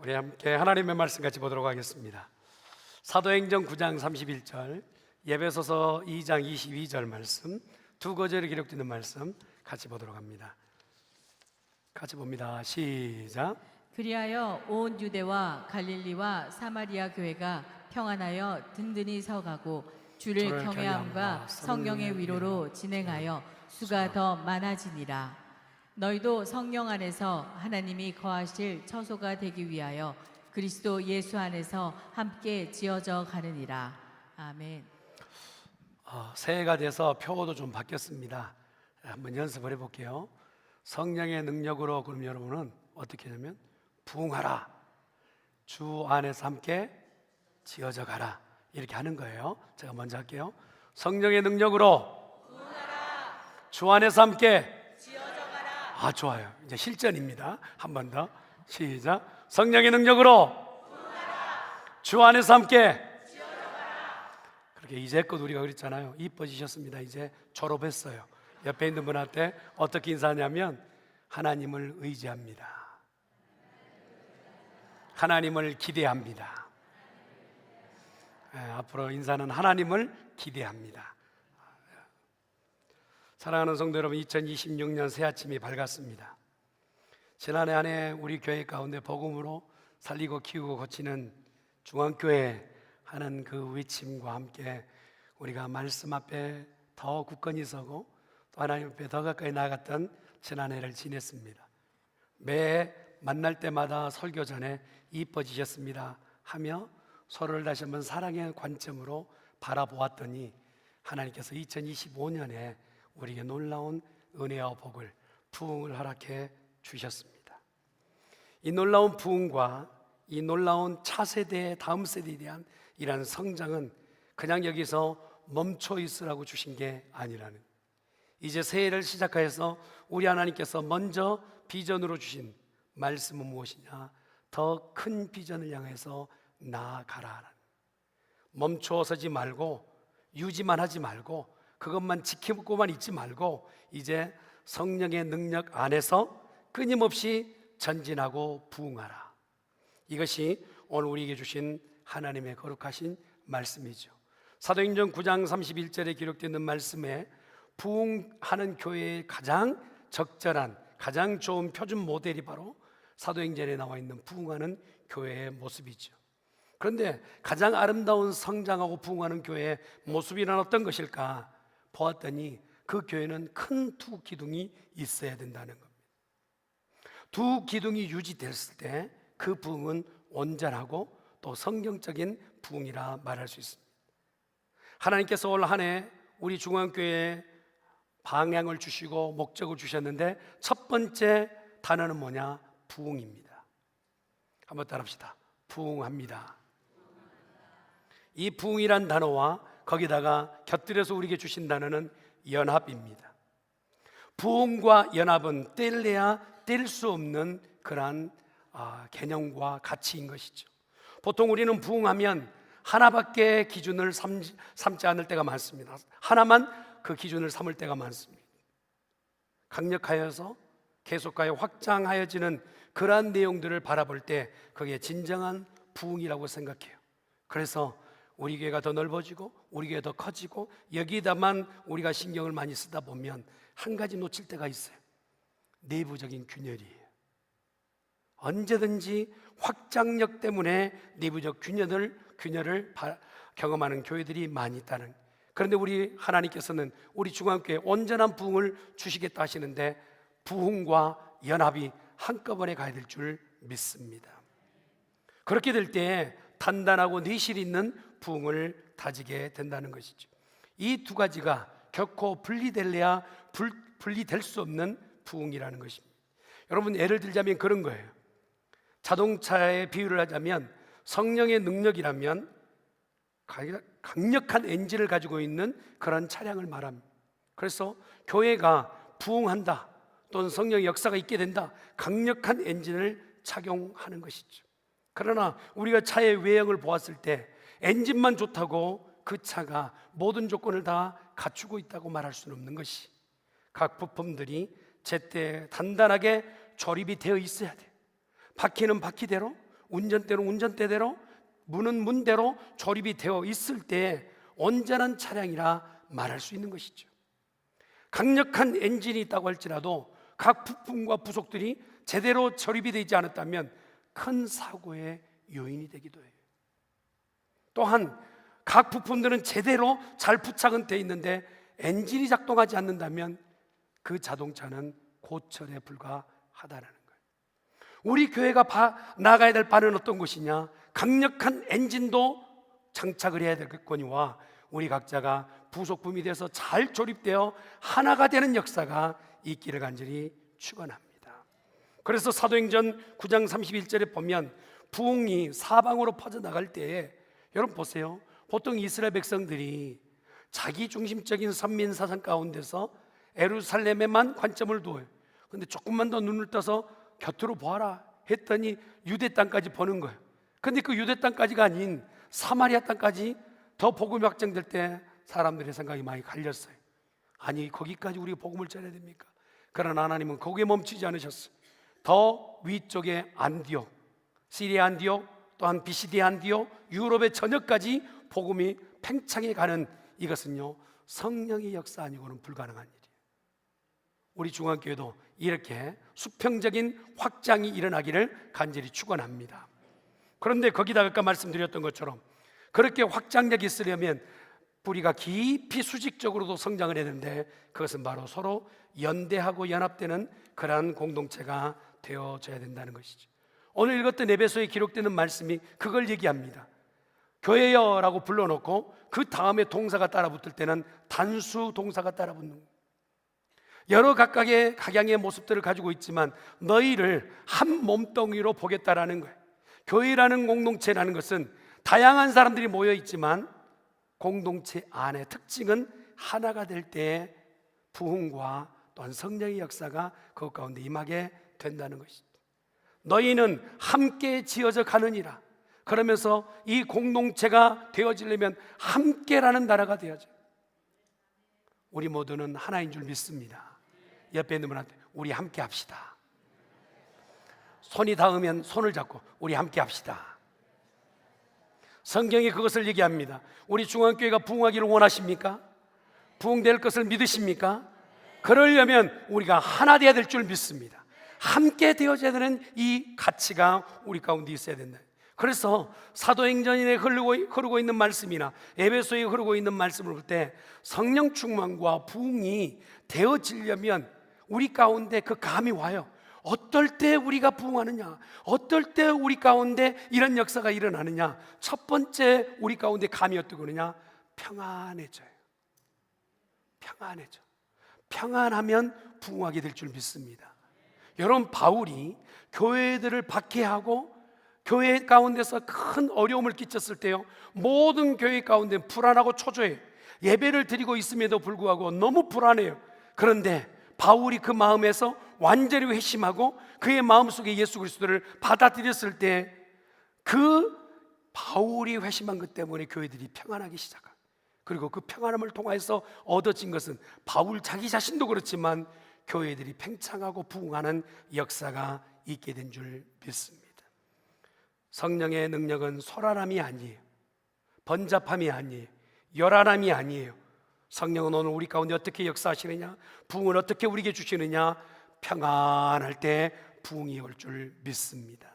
우리 함께 하나님의 말씀 같이 보도록 하겠습니다. 사도행전 9장 31절, 에베소서 2장 22절 말씀, 두 구절이 기록되는 말씀 같이 보도록 합니다. 같이 봅니다. 시작. 그리하여 온 유대와 갈릴리와 사마리아 교회가 평안하여 든든히 서가고 주를 경외함과 성령의 위로로 진행하여 수가 더 많아지니라. 너희도 성령 안에서 하나님이 거하실 처소가 되기 위하여 그리스도 예수 안에서 함께 지어져 가느니라. 아멘. 새해가 돼서 표어도 좀 바뀌었습니다. 한번 연습을 해볼게요. 성령의 능력으로, 그럼 여러분은 어떻게 하냐면 부흥하라, 주 안에서 함께 지어져 가라, 이렇게 하는 거예요. 제가 먼저 할게요. 성령의 능력으로 부흥하라, 주 안에서 함께 지어져 가라. 좋아요. 이제 실전입니다. 한 번 더 시작. 성령의 능력으로 부흥하라, 주 안에서 함께 지어져 가라. 그렇게 이제껏 우리가 그랬잖아요. 이뻐지셨습니다. 이제 졸업했어요. 옆에 있는 분한테 어떻게 인사하냐면 하나님을 의지합니다, 하나님을 기대합니다. 앞으로 인사는 하나님을 기대합니다. 사랑하는 성도 여러분, 2026년 새 아침이 밝았습니다. 지난해 한 해 우리 교회 가운데 복음으로 살리고 키우고 고치는 중앙교회 하는 그 외침과 함께 우리가 말씀 앞에 더 굳건히 서고 또 하나님 앞에 더 가까이 나아갔던 지난해를 지냈습니다. 매 만날 때마다 설교 전에 이뻐지셨습니다 하며 서로를 다시 한번 사랑의 관점으로 바라보았더니 하나님께서 2025년에 우리에게 놀라운 은혜와 복을, 부흥을 허락해 주셨습니다. 이 놀라운 부흥과 이 놀라운 차세대, 다음 세대에 대한 이러한 성장은 그냥 여기서 멈춰 있으라고 주신 게 아니라는, 이제 새해를 시작하여서 우리 하나님께서 먼저 비전으로 주신 말씀은 무엇이냐? 더 큰 비전을 향해서 나아가라. 멈춰 서지 말고 유지만 하지 말고 그것만 지키고만 있지 말고 이제 성령의 능력 안에서 끊임없이 전진하고 부흥하라. 이것이 오늘 우리에게 주신 하나님의 거룩하신 말씀이죠. 사도행전 9장 31절에 기록되어 있는 말씀에 부흥하는 교회의 가장 적절한, 가장 좋은 표준 모델이 바로 사도행전에 나와 있는 부흥하는 교회의 모습이죠. 그런데 가장 아름다운 성장하고 부흥하는 교회의 모습이란 어떤 것일까 보았더니 그 교회는 큰 두 기둥이 있어야 된다는 겁니다. 두 기둥이 유지됐을 때 그 부흥은 온전하고 또 성경적인 부흥이라 말할 수 있습니다. 하나님께서 올 한 해 우리 중앙교회에 방향을 주시고 목적을 주셨는데 첫 번째 단어는 뭐냐? 부흥입니다. 한번 따라합시다. 부흥합니다. 이 부흥이란 단어와 거기다가 곁들여서 우리에게 주신 단어는 연합입니다. 부흥과 연합은 뗄래야 뗄 수 없는 그러한 개념과 가치인 것이죠. 보통 우리는 부흥하면 하나밖에 기준을 삼지 않을 때가 많습니다. 하나만 그 기준을 삼을 때가 많습니다. 강력하여서 계속하여 확장하여지는 그러한 내용들을 바라볼 때 그게 진정한 부흥이라고 생각해요. 그래서 우리 교회가 더 넓어지고 우리 교회가 더 커지고 여기다만 우리가 신경을 많이 쓰다 보면 한 가지 놓칠 때가 있어요. 내부적인 균열이에요. 언제든지 확장력 때문에 내부적 균열을 경험하는 교회들이 많이 있다는. 그런데 우리 하나님께서는 우리 중앙교회에 온전한 부흥을 주시겠다 하시는데 부흥과 연합이 한꺼번에 가야 될 줄 믿습니다. 그렇게 될 때 단단하고 내실 있는 부흥을 다지게 된다는 것이죠. 이 두 가지가 결코 분리될래야 분리될 수 없는 부흥이라는 것입니다. 여러분, 예를 들자면 그런 거예요. 자동차에 비유를 하자면 성령의 능력이라면 강력한 엔진을 가지고 있는 그런 차량을 말합니다. 그래서 교회가 부흥한다 또는 성령의 역사가 있게 된다, 강력한 엔진을 착용하는 것이죠. 그러나 우리가 차의 외형을 보았을 때 엔진만 좋다고 그 차가 모든 조건을 다 갖추고 있다고 말할 수는 없는 것이, 각 부품들이 제때 단단하게 조립이 되어 있어야 돼. 바퀴는 바퀴대로, 운전대로 운전대대로, 문은 문대로 조립이 되어 있을 때 온전한 차량이라 말할 수 있는 것이죠. 강력한 엔진이 있다고 할지라도 각 부품과 부속들이 제대로 조립이 되지 않았다면 큰 사고의 요인이 되기도 해요. 또한 각 부품들은 제대로 잘 부착은 되어 있는데 엔진이 작동하지 않는다면 그 자동차는 고철에 불과하다라는 거예요. 우리 교회가 나가야 될 바는 어떤 것이냐? 강력한 엔진도 장착을 해야 되겠거니와 우리 각자가 부속품이 돼서 잘 조립되어 하나가 되는 역사가 있기를 간절히 축원합니다. 그래서 사도행전 9장 31절에 보면 부흥이 사방으로 퍼져나갈 때에, 여러분 보세요, 보통 이스라엘 백성들이 자기 중심적인 선민 사상 가운데서 예루살렘에만 관점을 두어요. 근데 조금만 더 눈을 떠서 곁으로 보아라 했더니 유대 땅까지 보는 거예요. 근데 그 유대 땅까지가 아닌 사마리아 땅까지 더 복음이 확장될 때 사람들의 생각이 많이 갈렸어요. 아니, 거기까지 우리가 복음을 전해야 됩니까? 그러나 하나님은 거기에 멈추지 않으셨어요. 더 위쪽에 안디옥, 시리아 안디옥, 또한 비시디 안디옥, 유럽의 전역까지 복음이 팽창해 가는, 이것은요 성령의 역사 아니고는 불가능한 일이에요. 우리 중앙교회도 이렇게 수평적인 확장이 일어나기를 간절히 축원합니다. 그런데 거기다가 아까 말씀드렸던 것처럼 그렇게 확장력이 있으려면 뿌리가 깊이 수직적으로도 성장을 해야 되는데, 그것은 바로 서로 연대하고 연합되는 그러한 공동체가 되어져야 된다는 것이죠. 오늘 읽었던 에베소에 기록되는 말씀이 그걸 얘기합니다. 교회여라고 불러놓고 그 다음에 동사가 따라붙을 때는 단수 동사가 따라붙는 거예요. 여러 각각의 각양의 모습들을 가지고 있지만 너희를 한 몸뚱이로 보겠다라는 거예요. 교회라는 공동체라는 것은 다양한 사람들이 모여 있지만 공동체 안의 특징은 하나가 될 때에 부흥과 또한 성령의 역사가 그 가운데 임하게 된다는 것입니다. 너희는 함께 지어져 가느니라. 그러면서 이 공동체가 되어지려면 함께라는 나라가 되어져요. 우리 모두는 하나인 줄 믿습니다. 옆에 있는 분한테 우리 함께 합시다. 손이 닿으면 손을 잡고 우리 함께 합시다. 성경이 그것을 얘기합니다. 우리 중앙교회가 부흥하기를 원하십니까? 부흥될 것을 믿으십니까? 그러려면 우리가 하나 되어야 될 줄 믿습니다. 함께 되어져야 되는 이 가치가 우리 가운데 있어야 된다. 그래서 사도행전에 흐르고 있는 말씀이나 에베소에 흐르고 있는 말씀을 볼 때 성령 충만과 부흥이 되어지려면 우리 가운데 그 감이 와요. 어떨 때 우리가 부흥하느냐, 어떨 때 우리 가운데 이런 역사가 일어나느냐. 첫 번째 우리 가운데 감이 어떻게 오느냐? 평안해져요. 평안해져. 평안하면 부흥하게 될 줄 믿습니다. 여러분, 바울이 교회들을 박해하고 교회 가운데서 큰 어려움을 끼쳤을 때요, 모든 교회 가운데 불안하고 초조해요. 예배를 드리고 있음에도 불구하고 너무 불안해요. 그런데 바울이 그 마음에서 완전히 회심하고 그의 마음속에 예수 그리스도를 받아들였을 때 그 바울이 회심한 것 때문에 교회들이 평안하기 시작합니다. 그리고 그 평안함을 통해서 얻어진 것은 바울 자기 자신도 그렇지만 교회들이 팽창하고 부흥하는 역사가 있게 된 줄 믿습니다. 성령의 능력은 소란함이 아니에요. 번잡함이 아니에요. 요란함이 아니에요. 성령은 오늘 우리 가운데 어떻게 역사하시느냐, 부흥을 어떻게 우리에게 주시느냐, 평안할 때 부흥이 올 줄 믿습니다.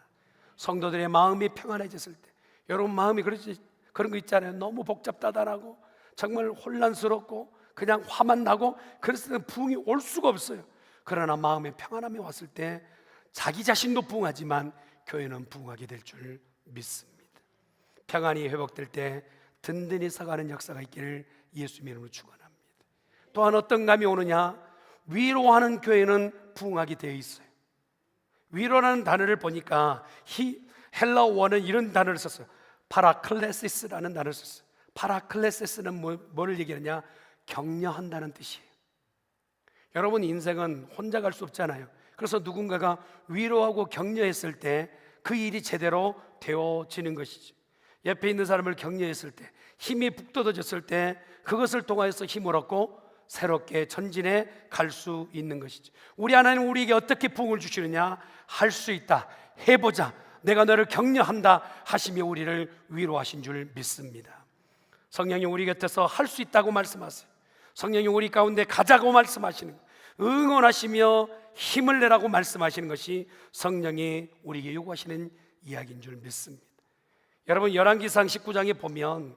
성도들의 마음이 평안해졌을 때, 여러분 마음이 그런 거 있잖아요. 너무 복잡다단하고 정말 혼란스럽고 그냥 화만 나고 그랬을 때는 부흥이 올 수가 없어요. 그러나 마음에 평안함이 왔을 때 자기 자신도 부흥하지만 교회는 부흥하게 될 줄 믿습니다. 평안이 회복될 때 든든히 서가는 역사가 있기를 예수님의 이름으로 축원합니다. 또한 어떤 감이 오느냐? 위로하는 교회는 부흥하게 되어 있어요. 위로라는 단어를 보니까 헬라어는 이런 단어를 썼어요. 파라클레시스라는 단어를 썼어요. 파라클레시스는 뭐를 얘기하느냐? 격려한다는 뜻이에요. 여러분, 인생은 혼자 갈 수 없잖아요. 그래서 누군가가 위로하고 격려했을 때 그 일이 제대로 되어지는 것이죠. 옆에 있는 사람을 격려했을 때, 힘이 북돋아졌을 때 그것을 통하여서 힘을 얻고 새롭게 전진해 갈 수 있는 것이죠. 우리 하나님 우리에게 어떻게 부흥을 주시느냐? 할 수 있다, 해보자, 내가 너를 격려한다 하시며 우리를 위로하신 줄 믿습니다. 성령이 우리 곁에서 할 수 있다고 말씀하세요. 성령이 우리 가운데 가자고 말씀하시는, 응원하시며 힘을 내라고 말씀하시는 것이 성령이 우리에게 요구하시는 이야기인 줄 믿습니다. 여러분, 열왕기상 19장에 보면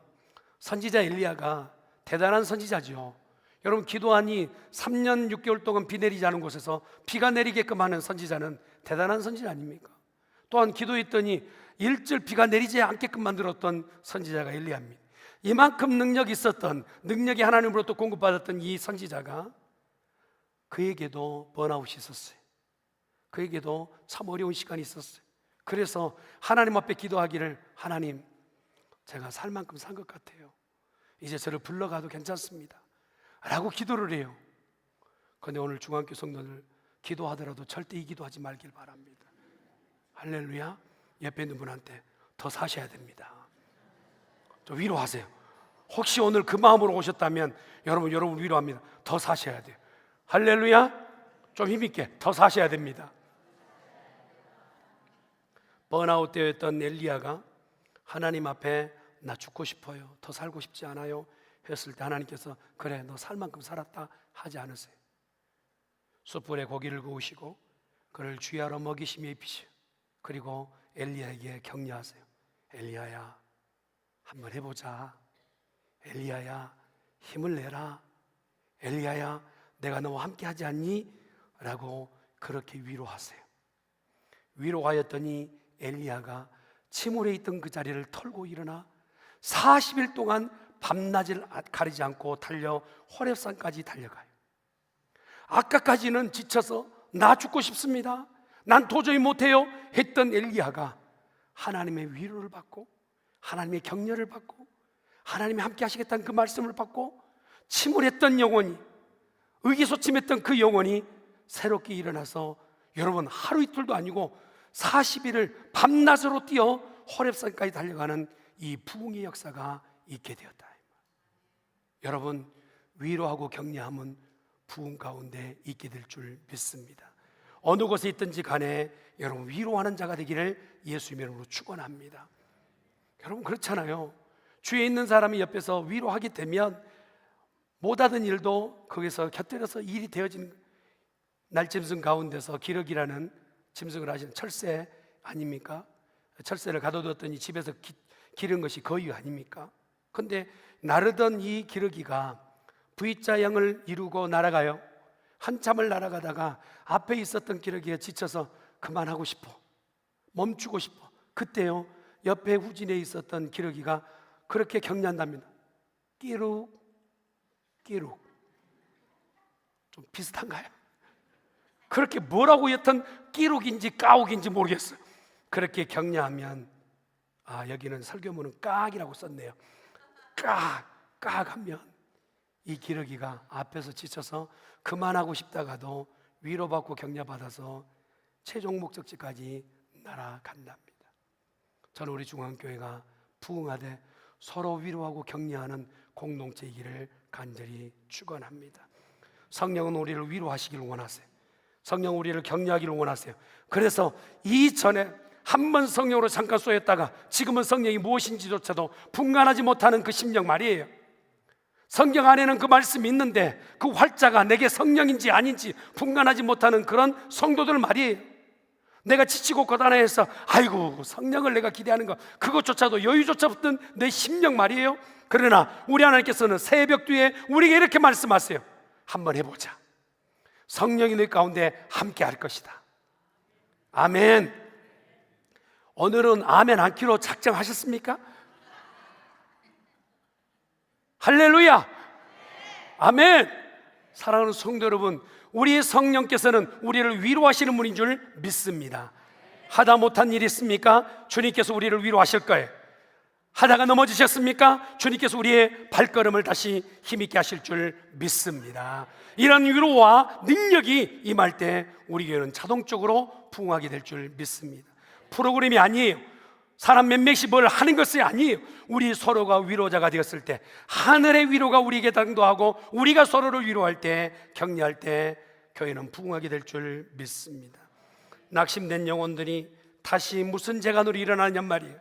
선지자 엘리야가 대단한 선지자죠. 여러분, 기도하니 3년 6개월 동안 비 내리지 않은 곳에서 비가 내리게끔 하는 선지자는 대단한 선지자 아닙니까? 또한 기도했더니 일절 비가 내리지 않게끔 만들었던 선지자가 엘리야입니다. 이만큼 능력이 있었던, 능력이 하나님으로부터 공급받았던 이 선지자가 그에게도 번아웃이 있었어요. 그에게도 참 어려운 시간이 있었어요. 그래서 하나님 앞에 기도하기를, 하나님, 제가 살 만큼 산 것 같아요. 이제 저를 불러가도 괜찮습니다 라고 기도를 해요. 그런데 오늘 중앙교 성도들, 기도하더라도 절대 이 기도하지 말길 바랍니다. 할렐루야. 옆에 있는 분한테 더 사셔야 됩니다. 좀 위로하세요. 혹시 오늘 그 마음으로 오셨다면 여러분 위로합니다. 더 사셔야 돼요. 할렐루야. 좀 힘있게 더 사셔야 됩니다. 번아웃 되었던 엘리야가 하나님 앞에 나 죽고 싶어요, 더 살고 싶지 않아요 했을 때 하나님께서 그래, 너 살 만큼 살았다 하지 않으세요. 숯불에 고기를 구우시고 그를 주야로 먹이시며 입히시오. 그리고 엘리야에게 격려하세요. 엘리야야, 한번 해보자. 엘리야야, 힘을 내라. 엘리야야, 내가 너와 함께 하지 않니? 라고 그렇게 위로하세요. 위로하였더니 엘리야가 침울해 있던 그 자리를 털고 일어나 40일 동안 밤낮을 가리지 않고 달려 호렙산까지 달려가요. 아까까지는 지쳐서 나 죽고 싶습니다, 난 도저히 못해요 했던 엘리야가 하나님의 위로를 받고 하나님의 격려를 받고 하나님이 함께 하시겠다는 그 말씀을 받고 침울했던 영혼이, 의기소침했던 그 영혼이 새롭게 일어나서 여러분, 하루 이틀도 아니고 40일을 밤낮으로 뛰어 호렙산까지 달려가는 이 부흥의 역사가 있게 되었다. 여러분, 위로하고 격려함은 부흥 가운데 있게 될 줄 믿습니다. 어느 곳에 있든지 간에 여러분, 위로하는 자가 되기를 예수님의 이름으로 축원합니다. 여러분, 그렇잖아요. 주위에 있는 사람이 옆에서 위로하게 되면 못하던 일도 거기서 곁들여서 일이 되어지는, 날짐승 가운데서 기러기라는 짐승을 하시는 철새 아닙니까? 철새를 가둬두었더니 집에서 기른 것이 거위 아닙니까? 그런데 나르던 이 기러기가 V자형을 이루고 날아가요. 한참을 날아가다가 앞에 있었던 기러기가 지쳐서 그만하고 싶어, 멈추고 싶어. 그때요, 옆에 후진에 있었던 기러기가 그렇게 격려한답니다. 끼룩 끼룩. 좀 비슷한가요? 그렇게 뭐라고 여튼 끼룩인지 까옥인지 모르겠어요. 그렇게 격려하면, 아, 여기는 설교문은 깍이라고 썼네요. 깍 하면 이 기러기가 앞에서 지쳐서 그만하고 싶다가도 위로받고 격려받아서 최종 목적지까지 날아간답니다. 저는 우리 중앙교회가 부흥하되 서로 위로하고 격려하는 공동체이기를 간절히 축원합니다. 성령은 우리를 위로하시기를 원하세요. 성령 우리를 격려하기를 원하세요. 그래서 이전에 한 번 성령으로 잠깐 쏘였다가 지금은 성령이 무엇인지조차도 분간하지 못하는 그 심령 말이에요. 성경 안에는 그 말씀이 있는데 그 활자가 내게 성령인지 아닌지 분간하지 못하는 그런 성도들 말이에요. 내가 지치고 고단해서 아이고 성령을 내가 기대하는 것, 그것조차도 여유조차 없던 내 심령 말이에요. 그러나 우리 하나님께서는 새벽 뒤에 우리에게 이렇게 말씀하세요. 한번 해보자. 성령이 너희 가운데 함께 할 것이다. 아멘. 오늘은 아멘 않기로 작정하셨습니까? 할렐루야. 아멘. 사랑하는 성도 여러분, 우리의 성령께서는 우리를 위로하시는 분인 줄 믿습니다. 하다 못한 일이 있습니까? 주님께서 우리를 위로하실 거예요. 하다가 넘어지셨습니까? 주님께서 우리의 발걸음을 다시 힘있게 하실 줄 믿습니다. 이런 위로와 능력이 임할 때 우리 교회는 자동적으로 부흥하게 될 줄 믿습니다. 프로그램이 아니에요. 사람 몇몇이 뭘 하는 것이 아니에요. 우리 서로가 위로자가 되었을 때 하늘의 위로가 우리에게 당도하고 우리가 서로를 위로할 때, 격려할 때 교회는 부흥하게 될 줄 믿습니다. 낙심된 영혼들이 다시 무슨 재간으로 일어나냔 말이에요.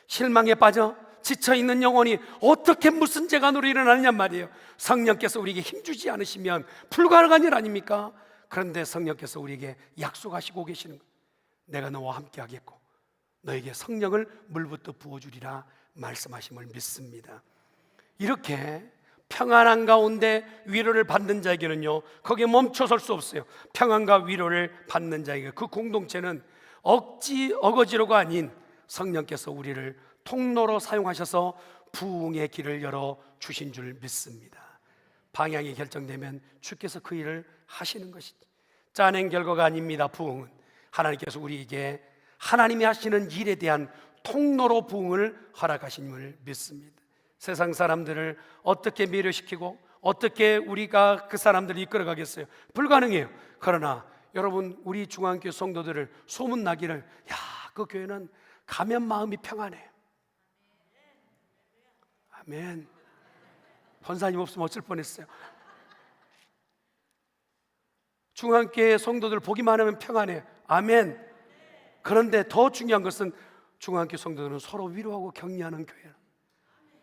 실망에 빠져 지쳐있는 영혼이 어떻게 무슨 재간으로 일어나느냔 말이에요. 성령께서 우리에게 힘주지 않으시면 불가능한 일 아닙니까? 그런데 성령께서 우리에게 약속하시고 계시는 거예요. 내가 너와 함께 하겠고 너에게 성령을 물부터 부어주리라 말씀하심을 믿습니다. 이렇게 평안한 가운데 위로를 받는 자에게는요, 거기에 멈춰설 수 없어요. 평안과 위로를 받는 자에게 그 공동체는 어거지로가 아닌 성령께서 우리를 통로로 사용하셔서 부흥의 길을 열어 주신 줄 믿습니다. 방향이 결정되면 주께서 그 일을 하시는 것이죠. 짜낸 결과가 아닙니다. 부흥은 하나님께서 우리에게 하나님이 하시는 일에 대한 통로로 부흥을 허락하심을 믿습니다. 세상 사람들을 어떻게 매료시키고 어떻게 우리가 그 사람들을 이끌어가겠어요? 불가능해요. 그러나 여러분, 우리 중앙교회 성도들을 소문나기를, 야, 그 교회는 가면 마음이 평안해요. 아멘. 권사님 없으면 어쩔 뻔했어요. 중앙교회 성도들 보기만 하면 평안해요. 아멘. 그런데 더 중요한 것은 중앙교회 성도들은 서로 위로하고 격려하는 교회예요.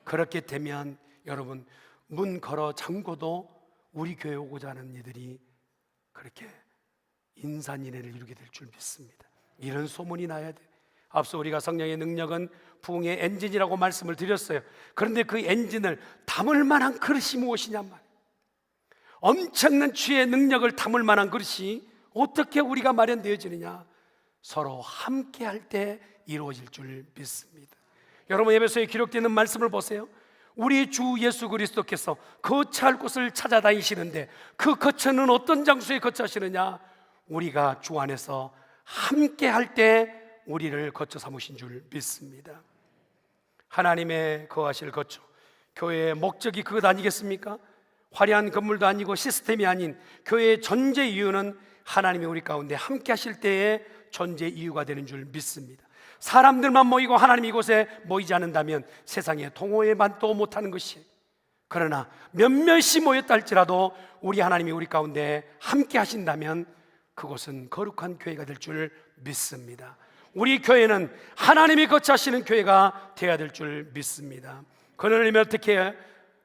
그렇게 되면 여러분, 문 걸어 잠궈도 우리 교회 오고자 하는 이들이 그렇게 인산인해를 이루게 될 줄 믿습니다. 이런 소문이 나야 돼요. 앞서 우리가 성령의 능력은 부흥의 엔진이라고 말씀을 드렸어요. 그런데 그 엔진을 담을 만한 그릇이 무엇이냔 말이에요. 엄청난 주의 능력을 담을 만한 그릇이 어떻게 우리가 마련되어지느냐? 서로 함께 할 때 이루어질 줄 믿습니다. 여러분, 에베소에 기록되는 말씀을 보세요. 우리 주 예수 그리스도께서 거처할 곳을 찾아다니시는데 그 거처는 어떤 장소에 거처하시느냐? 우리가 주 안에서 함께 할 때 우리를 거처 삼으신 줄 믿습니다. 하나님의 거하실 거처, 교회의 목적이 그것 아니겠습니까? 화려한 건물도 아니고 시스템이 아닌 교회의 존재 이유는 하나님이 우리 가운데 함께 하실 때의 존재 이유가 되는 줄 믿습니다. 사람들만 모이고 하나님 이곳에 모이지 않는다면 세상에 동호회 만도 못하는 것이, 그러나 몇몇이 모였다 할지라도 우리 하나님이 우리 가운데 함께 하신다면 그곳은 거룩한 교회가 될 줄 믿습니다. 우리 교회는 하나님이 거처하시는 교회가 되어야 될 줄 믿습니다. 그러려면 어떻게 해요?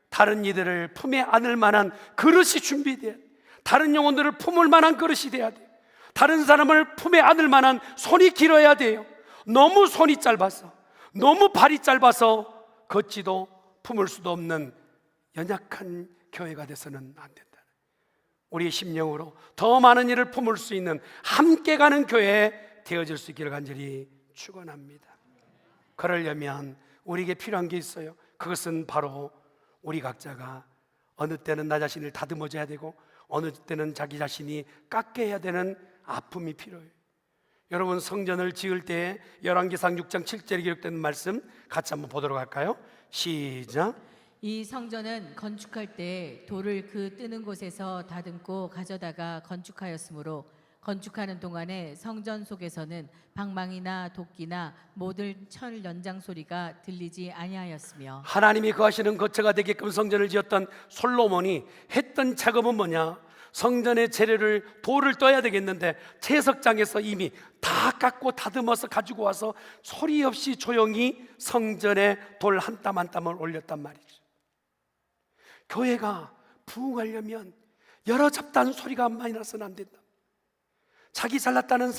다른 이들을 품에 안을 만한 그릇이 준비돼야 돼요. 다른 영혼들을 품을 만한 그릇이 돼야 돼요. 다른 사람을 품에 안을 만한 손이 길어야 돼요. 너무 손이 짧아서, 너무 발이 짧아서 걷지도 품을 수도 없는 연약한 교회가 돼서는 안 된다. 우리의 심령으로 더 많은 일을 품을 수 있는 함께 가는 교회 되어질 수 있기를 간절히 축원합니다. 그러려면 우리에게 필요한 게 있어요. 그것은 바로 우리 각자가 어느 때는 나 자신을 다듬어줘야 되고 어느 때는 자기 자신이 깎여야 되는 아픔이 필요해요. 여러분, 성전을 지을 때 열왕기상 6장 7절에 기록된 말씀 같이 한번 보도록 할까요? 시작. 이 성전은 건축할 때 돌을 그 뜨는 곳에서 다듬고 가져다가 건축하였으므로 건축하는 동안에 성전 속에서는 방망이나 도끼나 모든 철 연장 소리가 들리지 아니하였으며, 하나님이 거하시는 거처가 되게끔 성전을 지었던 솔로몬이 했던 작업은 뭐냐? 성전의 재료를 돌을 떠야 되겠는데 채석장에서 이미 다 깎고 다듬어서 가지고 와서 소리 없이 조용히 성전에 돌 한 땀 한 땀을 올렸단 말이죠. 교회가 부흥하려면 여러 잡다한 소리가 많이 나서는 안 된다. 자기 잘났다는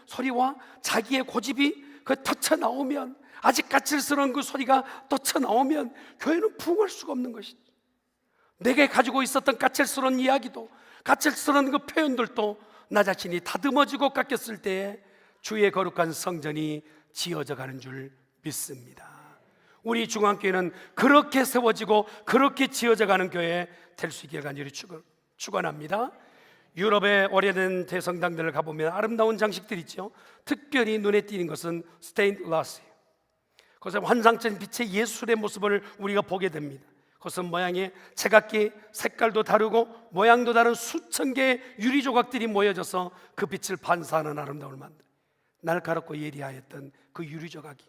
소리와 자기의 고집이 그 터쳐 나오면, 아직 까칠스러운 그 소리가 터쳐 나오면 교회는 부흥할 수가 없는 것이지. 내게 가지고 있었던 까칠스러운 이야기도, 까칠스러운 그 표현들도 나 자신이 다듬어지고 깎였을 때에 주의 거룩한 성전이 지어져 가는 줄 믿습니다. 우리 중앙교회는 그렇게 세워지고 그렇게 지어져 가는 교회 될 수 있기를 간절히 축원합니다. 유럽의 오래된 대성당들을 가보면 아름다운 장식들 있죠. 특별히 눈에 띄는 것은 스테인드 글라스예요. 그것은 환상적인 빛의 예술의 모습을 우리가 보게 됩니다. 그것은 모양의 제각기, 색깔도 다르고 모양도 다른 수천 개의 유리 조각들이 모여져서 그 빛을 반사하는 아름다움을 만들어요. 날카롭고 예리하였던 그 유리 조각이,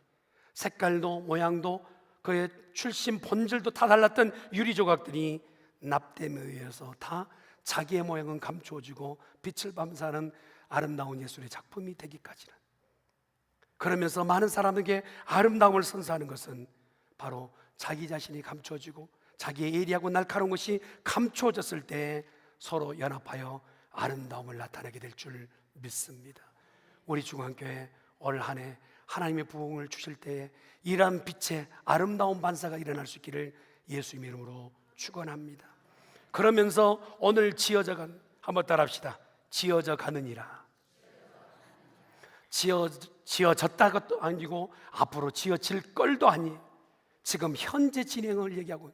색깔도 모양도 그의 출신 본질도 다 달랐던 유리 조각들이 납땜에 의해서 다 자기의 모양은 감추어지고 빛을 반사하는 아름다운 예술의 작품이 되기까지는 그러면서 많은 사람에게 아름다움을 선사하는 것은 바로 자기 자신이 감춰지고 자기의 예리하고 날카로운 것이 감춰졌을 때 서로 연합하여 아름다움을 나타내게 될 줄 믿습니다. 우리 중앙교회 올 한 해 하나님의 부흥을 주실 때에 이러한 빛의 아름다운 반사가 일어날 수 있기를 예수님의 이름으로 축원합니다. 그러면서 오늘 지어져간, 한번 따라합시다. 지어져 가느니라. 지어졌다가 아니고 앞으로 지어질 걸도 아니에요. 지금 현재 진행을 얘기하고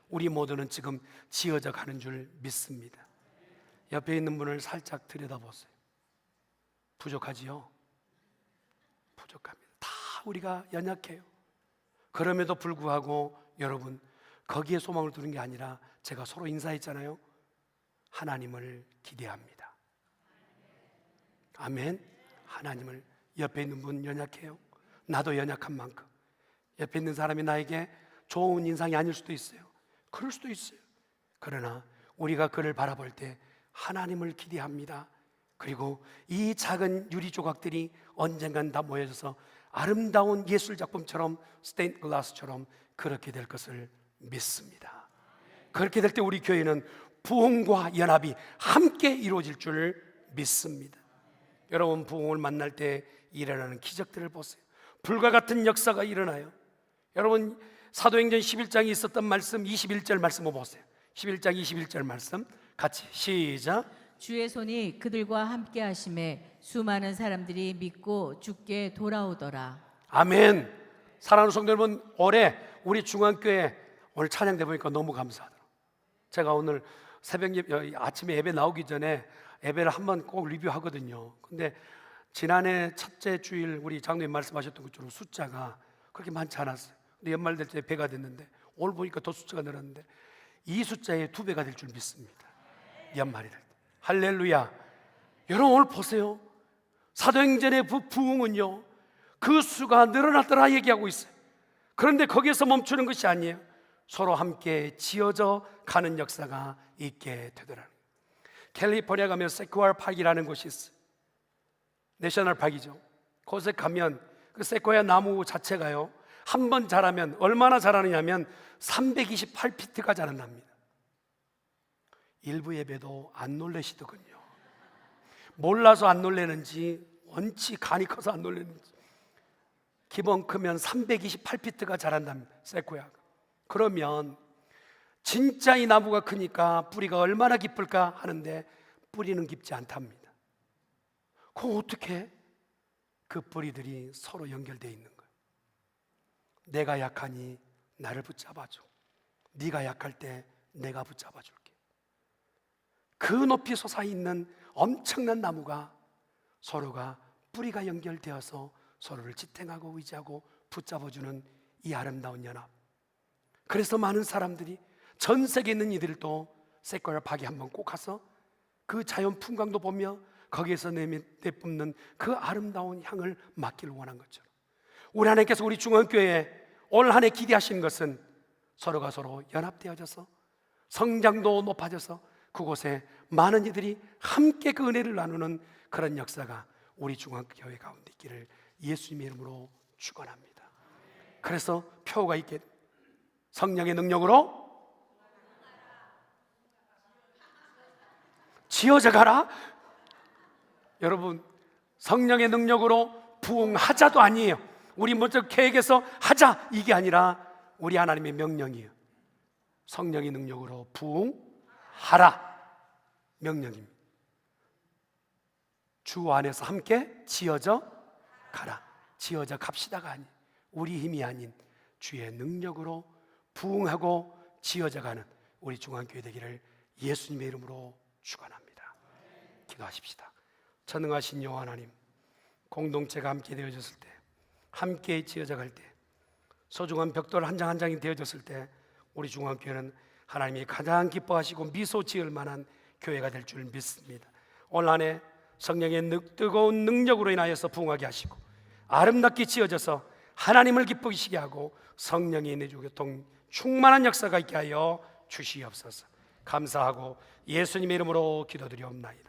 우리 모두는 지금 지어져 가는 줄 믿습니다. 옆에 있는 분을 살짝 들여다보세요. 부족하지요? 부족합니다. 다 우리가 연약해요. 그럼에도 불구하고 여러분, 거기에 소망을 두는 게 아니라 제가 서로 인사했잖아요. 하나님을 기대합니다. 아멘. 하나님을. 옆에 있는 분 연약해요. 나도 연약한 만큼. 옆에 있는 사람이 나에게 좋은 인상이 아닐 수도 있어요. 그럴 수도 있어요. 그러나 우리가 그를 바라볼 때 하나님을 기대합니다. 그리고 이 작은 유리 조각들이 언젠간 다 모여져서 아름다운 예술 작품처럼, 스테인드 글라스처럼 그렇게 될 것을 믿습니다. 그렇게 될 때 우리 교회는 부흥과 연합이 함께 이루어질 줄 믿습니다. 여러분, 부흥을 만날 때 일어나는 기적들을 보세요. 불과 같은 역사가 일어나요. 여러분, 사도행전 11장에 있었던 말씀 21절 말씀을 보세요. 11장 21절 말씀 같이 시작. 주의 손이 그들과 함께 하심에 수많은 사람들이 믿고 주께 돌아오더라. 아멘. 사랑하는 성도 여러분, 올해 우리 중앙교회 오늘 찬양대 보니까 너무 감사하더라고요. 제가 오늘 새벽 아침에 예배 나오기 전에 예배를 한번 꼭 리뷰하거든요. 근데 지난해 첫째 주일 우리 장로님 말씀하셨던 것처럼 숫자가 그렇게 많지 않았어요. 근데 연말 될 때 배가 됐는데 오늘 보니까 더 숫자가 늘었는데 이 숫자의 2배가 될 줄 믿습니다. 연말이 될 때. 할렐루야. 여러분, 오늘 보세요. 사도행전의 부흥은요, 그 수가 늘어났더라 얘기하고 있어요. 그런데 거기에서 멈추는 것이 아니에요. 서로 함께 지어져 가는 역사가 있게 되더라고요. 캘리포니아 가면 세쿠아 파크라는 곳이 있어요. 내셔널 파크이죠. 그곳에 가면 그 세쿠아 나무 자체가요, 한 번 자라면 얼마나 자라느냐면 328피트가 자란답니다. 일부 예배도 안 놀라시더군요. 몰라서 안 놀라는지 원치 간이 커서 안 놀라는지 기본 크면 328피트가 자란답니다. 세쿠야가. 그러면 진짜 이 나무가 크니까 뿌리가 얼마나 깊을까 하는데 뿌리는 깊지 않답니다. 그럼 어떻게 그 뿌리들이 서로 연결되어 있는 거예요? 내가 약하니 나를 붙잡아줘. 네가 약할 때 내가 붙잡아줄게. 그 높이 솟아있는 엄청난 나무가 서로가 뿌리가 연결되어서 서로를 지탱하고 의지하고 붙잡아주는 이 아름다운 연합. 그래서 많은 사람들이, 전 세계에 있는 이들도 세쿠아 파크에 한번 꼭 가서 그 자연 풍광도 보며 거기에서 내뿜는 그 아름다운 향을 맡기를 원한 것처럼, 우리 하나님께서 우리 중앙교회에 올 한 해 기대하시는 것은 서로가 서로 연합되어져서 성장도 높아져서 그곳에 많은 이들이 함께 그 은혜를 나누는 그런 역사가 우리 중앙교회 가운데 있기를 예수님의 이름으로 축원합니다. 그래서 표가 있게 성령의 능력으로 지어져 가라. 여러분, 성령의 능력으로 부흥하자도 아니에요. 우리 먼저 계획해서 하자 이게 아니라 우리 하나님의 명령이에요. 성령의 능력으로 부흥하라 명령입니다. 주 안에서 함께 지어져 가라. 지어져 갑시다가 아닌, 우리 힘이 아닌 주의 능력으로 부흥하고 지어져 가는 우리 중앙교회 되기를 예수님의 이름으로 축원합니다. 기도하십시다. 전능하신 여호와 하나님, 공동체가 함께 되어졌을 때, 함께 지어져 갈 때, 소중한 벽돌 한 장 한 장이 되어졌을 때 우리 중앙교회는 하나님이 가장 기뻐하시고 미소 지을 만한 교회가 될 줄 믿습니다. 올 한 해 성령의 뜨거운 능력으로 인하여서 부흥하게 하시고 아름답게 지어져서 하나님을 기쁘시게 하고 성령의 내주교통 충만한 역사가 있게 하여 주시옵소서. 감사하고 예수님의 이름으로 기도드리옵나이다.